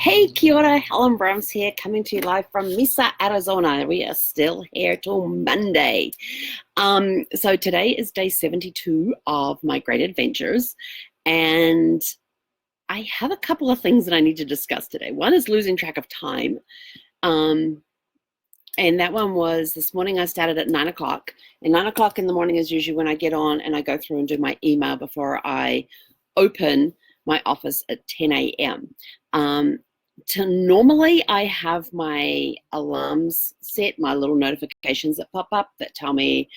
Hey, kia ora, Helen Brahms here, coming to you live from Mesa, Arizona. We are still here till Monday. So today is day 72 of my great adventures, and I have a couple of things that I need to discuss today. One is losing track of time, and that one was this morning. I started at 9 o'clock, and 9 o'clock in the morning is usually when I get on and I go through and do my email before I open my office at 10 a.m. Normally I have my alarms set, my little notifications that pop up that tell me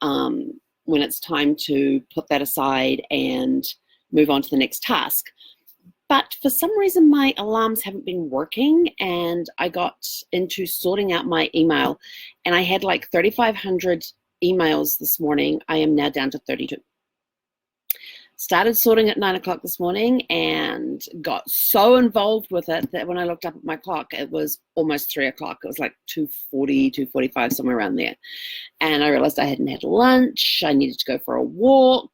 when it's time to put that aside and move on to the next task. But for some reason my alarms haven't been working, and I got into sorting out my email, and I had like 3,500 emails this morning. I am now down to 32. Started sorting at 9 o'clock this morning and got so involved with it that when I looked up at my clock, it was almost 3 o'clock. It was like 2:40, 2:45, somewhere around there. And I realized I hadn't had lunch. I needed to go for a walk.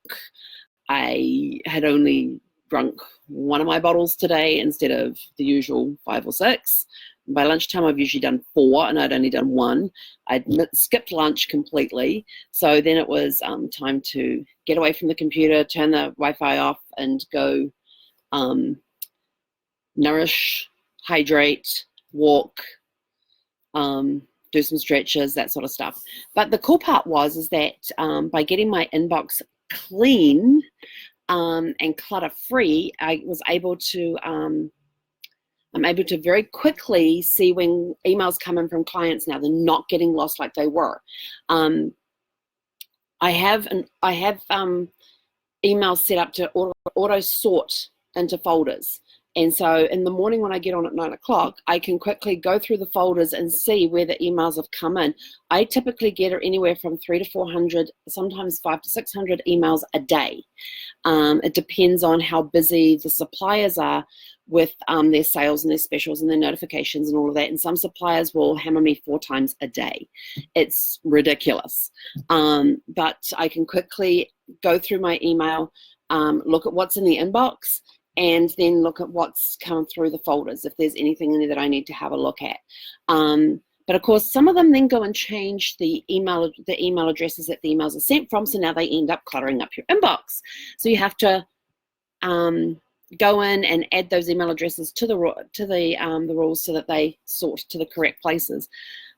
I had only drunk one of my bottles today instead of the usual 5 or 6. By lunchtime, I've usually done 4, and I'd only done 1. I'd skipped lunch completely. So then it was time to get away from the computer, turn the Wi-Fi off, and go nourish, hydrate, walk, do some stretches, that sort of stuff. But the cool part is that by getting my inbox clean and clutter-free, I was able to I'm able to very quickly see when emails come in from clients now. They're not getting lost like they were. I have emails set up to auto sort into folders. And so in the morning when I get on at 9 o'clock, I can quickly go through the folders and see where the emails have come in. I typically get anywhere from 300 to 400, sometimes 500 to 600 emails a day. It depends on how busy the suppliers are with their sales and their specials and their notifications and all of that. And some suppliers will hammer me 4 times a day. It's ridiculous. But I can quickly go through my email, look at what's in the inbox, and then look at what's come through the folders, if there's anything in there that I need to have a look at. But of course, some of them then go and change the email addresses that the emails are sent from, so now they end up cluttering up your inbox. So you have to go in and add those email addresses to the rules so that they sort to the correct places.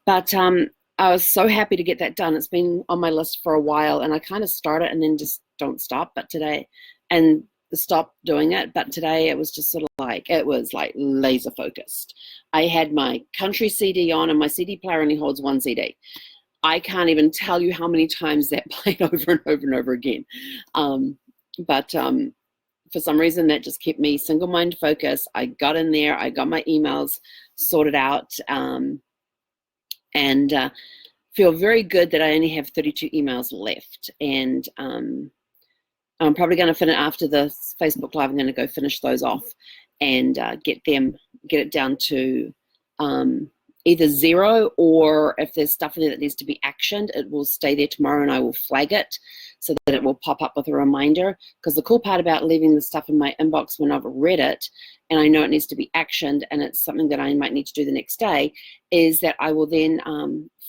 But I was so happy to get that done. It's been on my list for a while, and I kind of start it and then just don't stop. But today, and stop doing it. But today it was just sort of like, it was like laser focused. I had my country CD on, and my CD player only holds 1 CD. I can't even tell you how many times that played over and over and over again. But for some reason, that just kept me single-minded focused. I got in there, I got my emails sorted out, and feel very good that I only have 32 emails left. And I'm probably going to finish after the Facebook Live. I'm going to go finish those off and get it down to either 0, or if there's stuff in there that needs to be actioned, it will stay there tomorrow and I will flag it so that it will pop up with a reminder. Because the cool part about leaving the stuff in my inbox when I've read it and I know it needs to be actioned and it's something that I might need to do the next day, is that I will then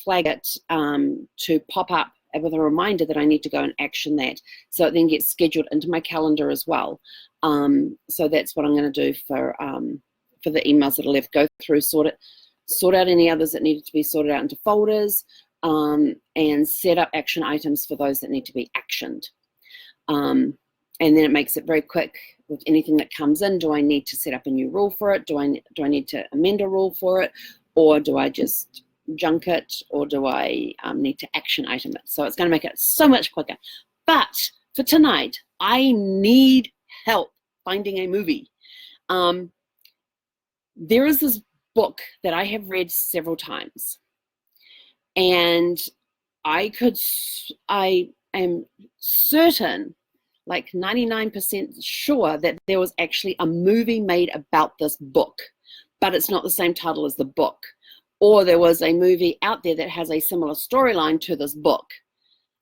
flag it to pop up with a reminder that I need to go and action that. So it then gets scheduled into my calendar as well. So that's what I'm going to do for the emails that are left. Go through, sort out any others that needed to be sorted out into folders, and set up action items for those that need to be actioned. And then it makes it very quick with anything that comes in. Do I need to set up a new rule for it? Do I need to amend a rule for it? Or do I just junk it? Or do I need to action item it? So it's going to make it so much quicker. But for tonight, I need help finding a movie. There is this book that I have read several times, and I am certain, like 99% sure, that there was actually a movie made about this book, but it's not the same title as the book. Or there was a movie out there that has a similar storyline to this book,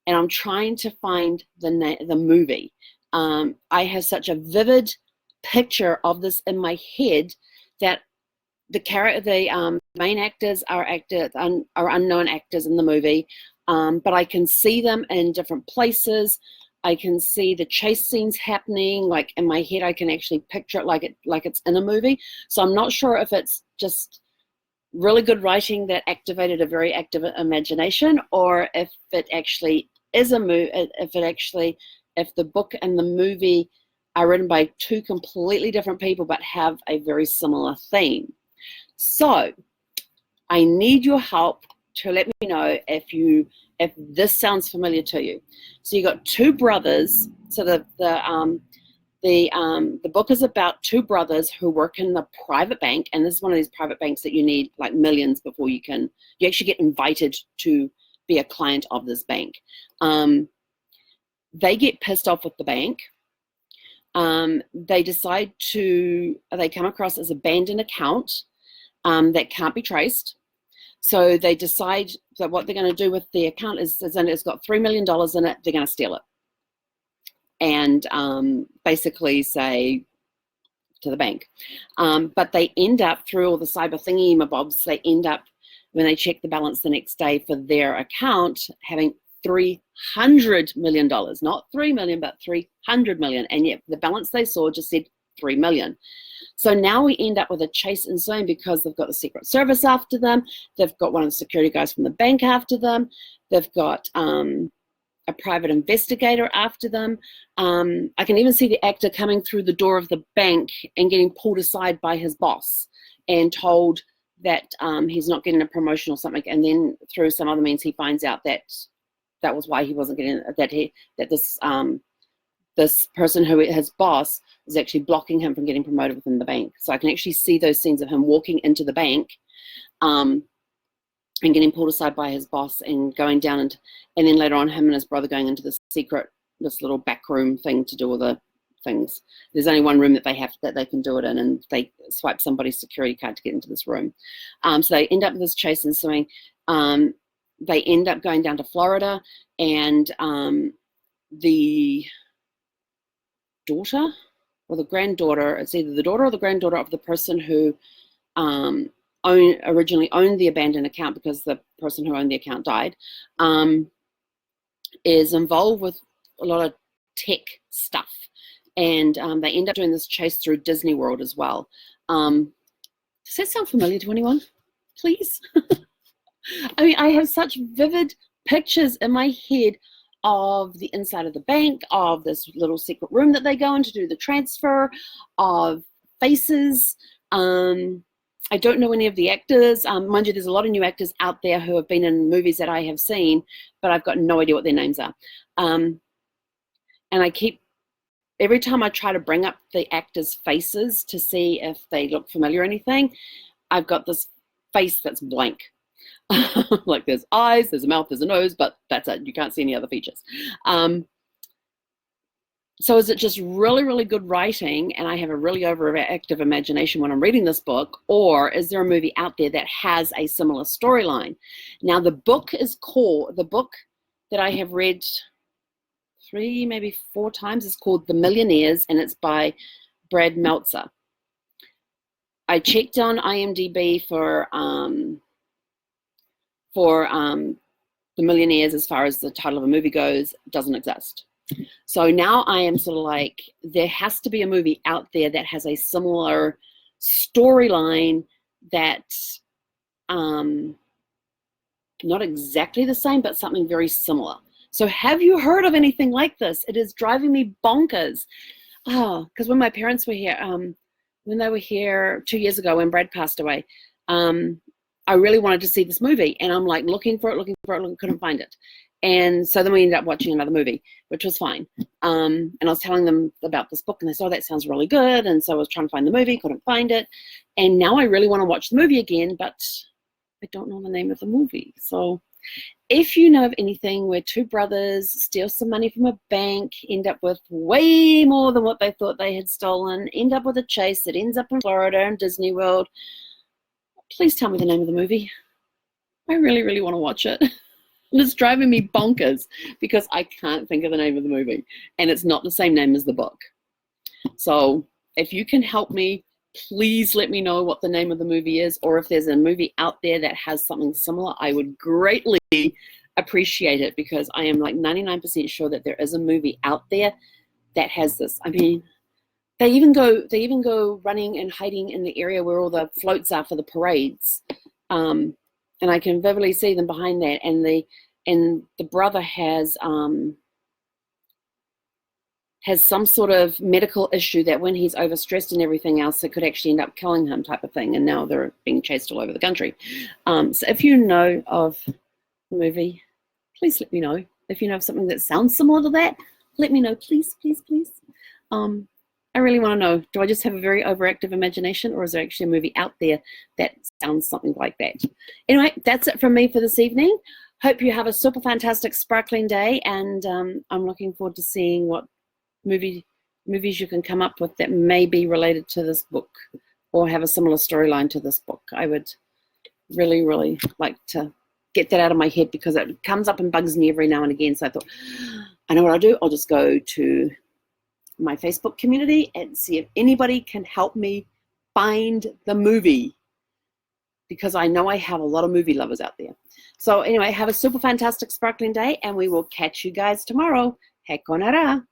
and I'm trying to find the movie. I have such a vivid picture of this in my head that the main actors are unknown actors in the movie, but I can see them in different places. I can see the chase scenes happening, like in my head. I can actually picture it like it's in a movie. So I'm not sure if it's just really good writing that activated a very active imagination, or if it actually is a movie. If the book and the movie are written by two completely different people but have a very similar theme. So I need your help to let me know if this sounds familiar to you. So you got two brothers. So the book is about two brothers who work in the private bank, and this is one of these private banks that you need like millions before you actually get invited to be a client of this bank. They get pissed off with the bank. They come across as abandoned account that can't be traced. So they decide that what they're going to do with the account is it's got $3 million in it. They're going to steal it and basically say to the bank. But they end up, through all the cyber thingy-mabobs, they end up, when they check the balance the next day for their account, having $300 million, not 3 million, but 300 million. And yet the balance they saw just said 3 million. So now we end up with a chase ensuing because they've got the Secret Service after them. They've got one of the security guys from the bank after them. They've got a private investigator after them. I can even see the actor coming through the door of the bank and getting pulled aside by his boss and told that he's not getting a promotion or something. And then through some other means, he finds out that was why he wasn't getting this person who his boss is actually blocking him from getting promoted within the bank. So I can actually see those scenes of him walking into the bank and getting pulled aside by his boss and going down, and then later on him and his brother going into this little back room thing to do all the things. There's only one room that they can do it in, and they swipe somebody's security card to get into this room. So they end up with this chase ensuing. They end up going down to Florida, and the daughter or the granddaughter, it's either the daughter or the granddaughter of the person who originally owned the abandoned account, because the person who owned the account died, is involved with a lot of tech stuff. And they end up doing this chase through Disney World as well. Does that sound familiar to anyone? Please? I mean, I have such vivid pictures in my head of the inside of the bank, of this little secret room that they go in to do the transfer, of faces. I don't know any of the actors. Mind you, there's a lot of new actors out there who have been in movies that I have seen, but I've got no idea what their names are. And every time I try to bring up the actors' faces to see if they look familiar or anything, I've got this face that's blank. Like there's eyes, there's a mouth, there's a nose, but that's it. You can't see any other features. So is it just really, really good writing and I have a really overactive imagination when I'm reading this book, or is there a movie out there that has a similar storyline? Now the book that I have read 3, maybe 4 times is called The Millionaires, and it's by Brad Meltzer. I checked on IMDb for The Millionaires as far as the title of a movie goes. Doesn't exist. So now I am sort of like, there has to be a movie out there that has a similar storyline that's not exactly the same, but something very similar. So have you heard of anything like this? It is driving me bonkers. Because when my parents were here, when they were here 2 years ago when Brad passed away, I really wanted to see this movie, and I'm like looking for it, couldn't find it. And so then we ended up watching another movie, which was fine. And I was telling them about this book, and they said, oh, that sounds really good. And so I was trying to find the movie, couldn't find it. And now I really want to watch the movie again, but I don't know the name of the movie. So if you know of anything where 2 brothers steal some money from a bank, end up with way more than what they thought they had stolen, end up with a chase that ends up in Florida and Disney World, please tell me the name of the movie. I really, really want to watch it. And it's driving me bonkers because I can't think of the name of the movie, and it's not the same name as the book. So if you can help me please let me know what the name of the movie is, or if there's a movie out there that has something similar. I would greatly appreciate it, because I am like 99% sure that there is a movie out there that has this. I mean, they even go running and hiding in the area where all the floats are for the parades, and I can vividly see them behind that. And the brother has some sort of medical issue that when he's overstressed and everything else, it could actually end up killing him, type of thing. And now they're being chased all over the country. So if you know of the movie, please let me know. If you know of something that sounds similar to that, let me know, please, please, please. I really want to know, do I just have a very overactive imagination, or is there actually a movie out there that sounds something like that? Anyway, that's it from me for this evening. Hope you have a super fantastic, sparkling day, and I'm looking forward to seeing what movies you can come up with that may be related to this book or have a similar storyline to this book. I would really, really like to get that out of my head, because it comes up and bugs me every now and again. So I thought, I know what I'll do. I'll just go to my Facebook community and see if anybody can help me find the movie, because I know I have a lot of movie lovers out there. So anyway, have a super fantastic, sparkling day, and we will catch you guys tomorrow. He konara.